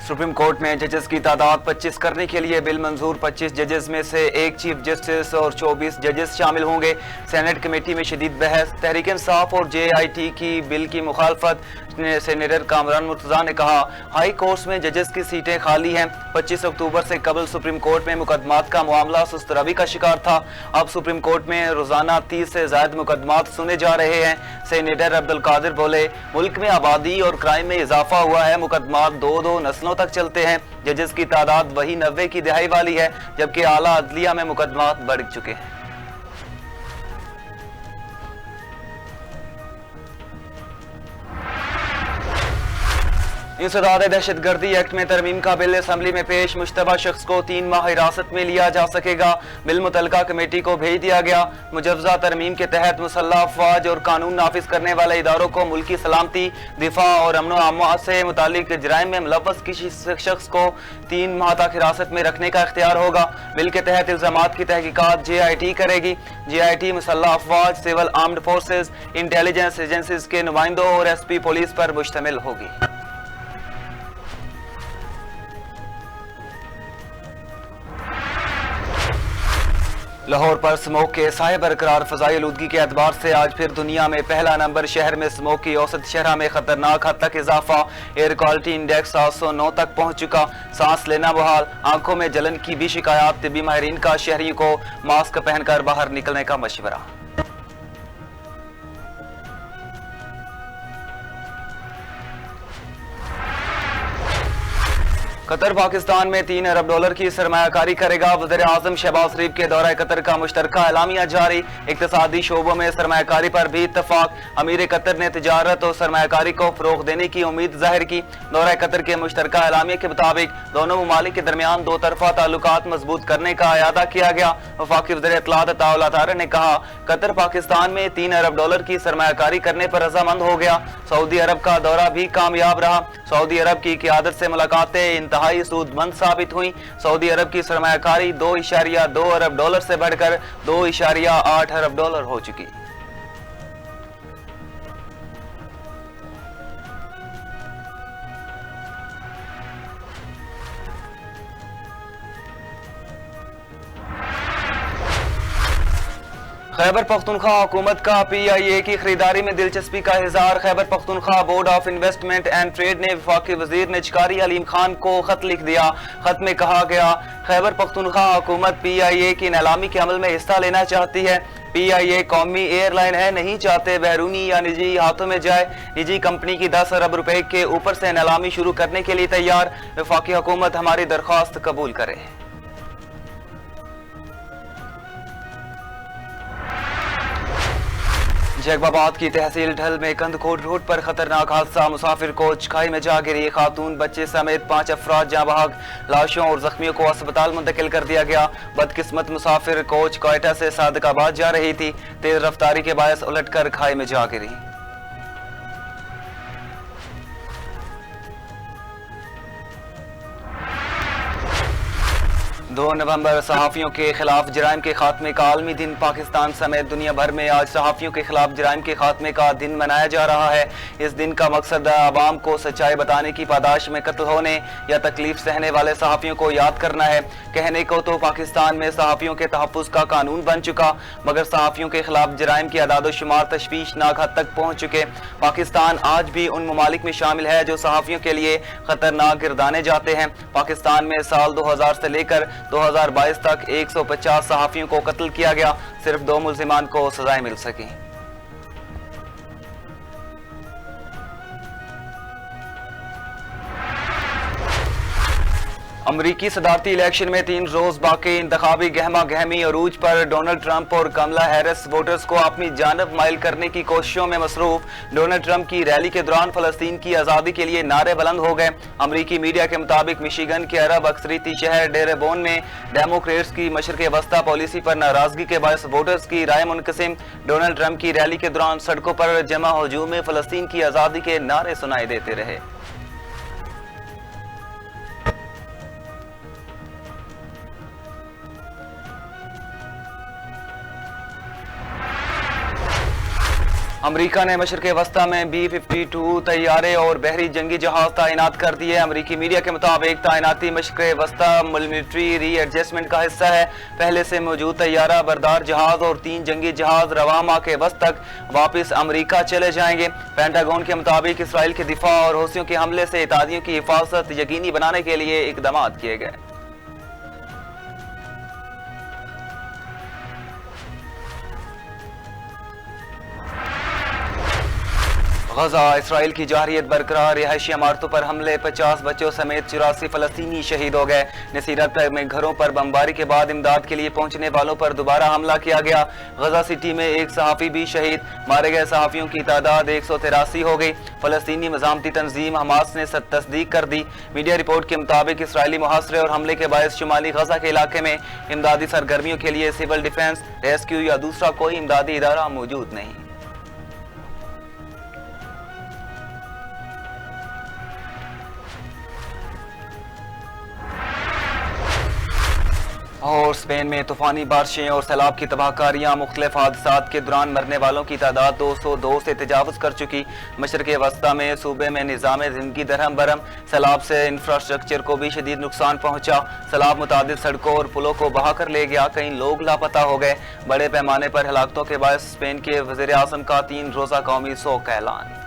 Supreme court में जजेस की तादाद 25 करने के लिए बिल मंजूर। 25 जजेस में से एक चीफ जस्टिस और 24 जजेस शामिल होंगे। सेनेट कमेटी में शदीद बहस। तहरीक इंसाफ और JIT की बिल की मुखालफत। सेनेटर कामरान मुर्तजा ने कहा हाई कोर्ट्स में जजेस की सीटें खाली हैं। 25 अक्टूबर से कबल सुप्रीम कोर्ट में मुकदमात का मामला सुस्तरवी का शिकार था। अब सुप्रीम कोर्ट में रोजाना 30 से ज्यादा मुकदमात सुने जा रहे हैं। सेनेटर अब्दुल कादिर बोले मुल्क में आबादी और क्राइम में इजाफा हुआ है। मुकदमात दो नस्लों तक चलते हैं। जजेस की तादाद वही 90 की दिहाई वाली है, जबकि आला अदलिया में मुकदमात बढ़ चुके हैं। इंसदाद दहशतगर्दी एक्ट में तरमीम का बिल असम्बली में पेश। मुश्तबा शख्स को 3 माह हिरासत में लिया जा सकेगा। बिल मुतलका कमेटी को भेज दिया गया। मुजवजा तरमीम के तहत मुसल्लह अफवाज और कानून नाफिज करने वाले इदारों को मुल्की सलामती, दिफा और अमन अमान से मुतालिक जराइम में मुलव्वस किसी शख्स को 3 माह तक हिरासत में रखने का इख्तियार होगा। बिल के तहत इल्जामात की तहकीकात JIT करेगी। JIT मुसल्लह अफवाज, civil armed forces, intelligence agencies के नुमाइंदों और SP पुलिस पर मुश्तमिल होगी। लाहौर पर स्मोक के साए बरकरार। फजाई आलूदगी के एतबार से आज फिर दुनिया में पहला नंबर। शहर में स्मोक की औसत शरह में खतरनाक हद तक इजाफा। एयर क्वालिटी इंडेक्स 709 तक पहुंच चुका। सांस लेना बहाल। आंखों में जलन की भी शिकायत। तिब्बी माहिरीन का शहरियों को मास्क पहनकर बाहर निकलने का मशवरा। कतर पाकिस्तान में $3 अरब की सरमायाकारी करेगा। वज़ीर-ए-आज़म शहबाज शरीफ के दौरा कतर का मुश्तरका एलामिया जारी। इक्तिसादी शोबों में सरमायाकारी पर भी इत्तफाक। अमीर कतर ने तिजारत और सरमायाकारी को फ़रोग़ देने की उम्मीद जाहिर की। दौरा कतर के मुश्तरका एलामिया के मुताबिक दोनों ममालिक के दरमियान दो तरफा ताल्लुकात मजबूत करने का अयादा किया गया। वफाकी वज़ीर इत्तलात अता तारा ने कहा कतर पाकिस्तान में $3 अरब की सरमायाकारी करने पर रजामंद हो गया। सऊदी अरब का दौरा भी कामयाब रहा। सऊदी अरब की क़ियादत से मुलाकातें इंतहाई सूदमंद साबित हुई। सऊदी अरब की सरमायाकारी $2.2 अरब से बढ़कर $2.8 अरब हो चुकी। खैबर पख्तूनख्वा हुकूमत का PIA की खरीदारी में दिलचस्पी का इजहार। Khyber Pakhtunkhwa board of investment and trade ने वफाकी वजीर नेचकारी हलीम खान को खत लिख दिया। खत में कहा गया खैबर पख्तूनख्वा हुकूमत PIA की नीलामी के अमल में हिस्सा लेना चाहती है। PIA कौमी एयरलाइन है, नहीं चाहते बैरूनी या निजी हाथों में जाए। निजी कंपनी की 10 अरब रुपए के ऊपर से नीलामी शुरू करने के लिए तैयार। वफाकी हुकूमत हमारी दरख्वास्त कबूल करे। जैकबाबाद की तहसील ढल में कंदकोट रोड पर खतरनाक हादसा। मुसाफिर कोच खाई में जा गिरी। खातून, बच्चे समेत 5 अफराद जाँ बहक। लाशों और जख्मियों को अस्पताल मुंतकिल कर दिया गया। बदकिस्मत मुसाफिर कोच कोयटा से सादकाबाद जा रही थी। तेज रफ्तारी के बायस उलटकर खाई में जा गिरी। 2 नवंबर सहाफ़ियों के खिलाफ जराइम के खात्मे का आलमी दिन। पाकिस्तान समेत दुनिया भर में आज सहाफ़ियों के खिलाफ जराइम के खात्मे का दिन मनाया जा रहा है। इस दिन का मकसद आवाम को सच्चाई बताने की पादाश में कत्ल होने या तकलीफ सहने वाले सहाफ़ियों को याद करना है। कहने को तो पाकिस्तान में सहाफ़ियों के तहफ़्फ़ुज़ का कानून बन चुका, मगर सहाफ़ियों के खिलाफ जराइम की आदाद-ओ-शुमार तशवीशनाक हद तक पहुँच चुके। पाकिस्तान आज भी उन ममालिक में शामिल है जो सहाफ़ियों के लिए खतरनाक गिरदाने जाते हैं। पाकिस्तान में साल 2000 से लेकर 2022 तक 150 सहाफ़ियों को कत्ल किया गया। सिर्फ 2 मुल्ज़िमान को सजाएं मिल सकी। अमरीकी सदारती इलेक्शन में 3 रोज बाकी। इंतखाबी गहमा गहमी अरूज पर। डोनाल्ड ट्रंप और कमला हैरिस वोटर्स को अपनी जानब माइल करने की कोशिशों में मसरूफ। डोनाल्ड ट्रंप की रैली के दौरान फलस्तीन की आज़ादी के लिए नारे बुलंद हो गए। अमरीकी मीडिया के मुताबिक मिशिगन के अरब अक्सरीती शहर डेरेबोन में डेमोक्रेट्स की मशरक़ वस्ता पॉलिसी पर नाराजगी के बायस वोटर्स की राय मुनक़सिम। डोनाल्ड ट्रंप की रैली के दौरान सड़कों पर जमा हुजूम में फलस्तीन की आज़ादी के नारे सुनाई देते रहे। अमेरिका ने मशरक़ वस्ता में B-52 तैयारे और बहरी जंगी जहाज तैनात कर दिए। अमेरिकी मीडिया के मुताबिक तैनाती मशरक़ वस्ता मिलिट्री री एडजस्टमेंट का हिस्सा है। पहले से मौजूद तैयारा बरदार जहाज और 3 जंगी जहाज रवां माह के वस्त तक वापस अमेरिका चले जाएंगे। पेंटागन के मुताबिक इसराइल के दिफा और हौसियों के हमले से इतादियों की हिफाजत यकीनी बनाने के लिए इकदाम किए गए। गजा इसराइल की जारियत बरकरार, रिहायशी इमारतों पर हमले, 50 बच्चों समेत 84 फलस्तीनी शहीद हो गए। नसीरत में घरों पर बमबारी के बाद इमदाद के लिए पहुंचने वालों पर दोबारा हमला किया गया। गजा सिटी में एक सहाफ़ी भी शहीद, मारे गए सहाफ़ियों की तादाद 183 हो गई। फलस्तीनी मज़ामती तंजीम हमास ने तस्दीक कर दी। मीडिया रिपोर्ट के मुताबिक इसराइली मुहासरे और हमले के बायस शुमाली गजा के इलाके में इमदादी सरगर्मियों के लिए सिविल डिफेंस, रेस्क्यू या दूसरा कोई इमदादी इदारा मौजूद नहीं। और स्पेन में तूफानी बारिशें और सैलाब की तबाहकारियाँ, मुख्तलिफ हादसात के दौरान मरने वालों की तादाद 202 से तजावज़ कर चुकी। मशरक़ वस्ता में सूबे में निज़ाम ज़िंदगी दरहम बरम, सैलाब से इंफ्रास्ट्रक्चर को भी शदीद नुकसान पहुँचा। सैलाब मुतादिद सड़कों और पुलों को बहा कर ले गया, कई लोग लापता हो गए। बड़े पैमाने पर हलाकतों के बायस स्पेन के वज़ीर आज़म का 3 रोज़ा कौमी शोक का ऐलान।